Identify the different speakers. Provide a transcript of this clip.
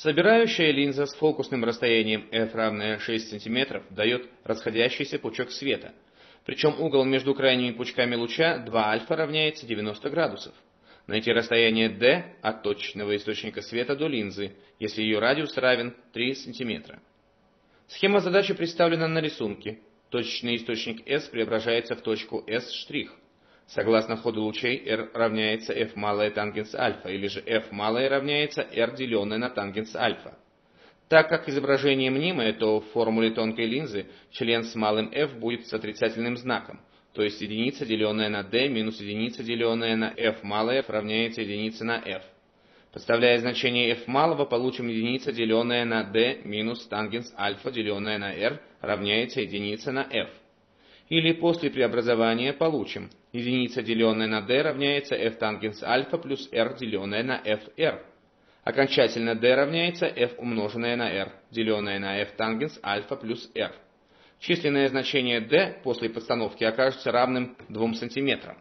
Speaker 1: Собирающая линза с фокусным расстоянием f равное 6 см дает расходящийся пучок света, причем угол между крайними пучками луча 2 альфа равняется 90 градусов. Найти расстояние d от точечного источника света до линзы, если ее радиус равен 3 см. Схема задачи представлена на рисунке. Точечный источник S преображается в точку S'. Согласно ходу лучей, R равняется F малое тангенс альфа, или же F малое равняется R деленное на тангенс альфа. Так как изображение мнимое, то в формуле тонкой линзы член с малым f будет с отрицательным знаком, то есть единица, деленная на d, минус единица, деленная на f малое, равняется единице на f. Подставляя значение f малого, получим единица, деленная на d, минус тангенс альфа, деленная на r, равняется единице на f. Или после преобразования получим единица, деленная на d, равняется f тангенс альфа плюс r, деленная на fr. Окончательно d равняется f умноженное на r, деленное на f тангенс альфа плюс r. Численное значение d после подстановки окажется равным 2 см.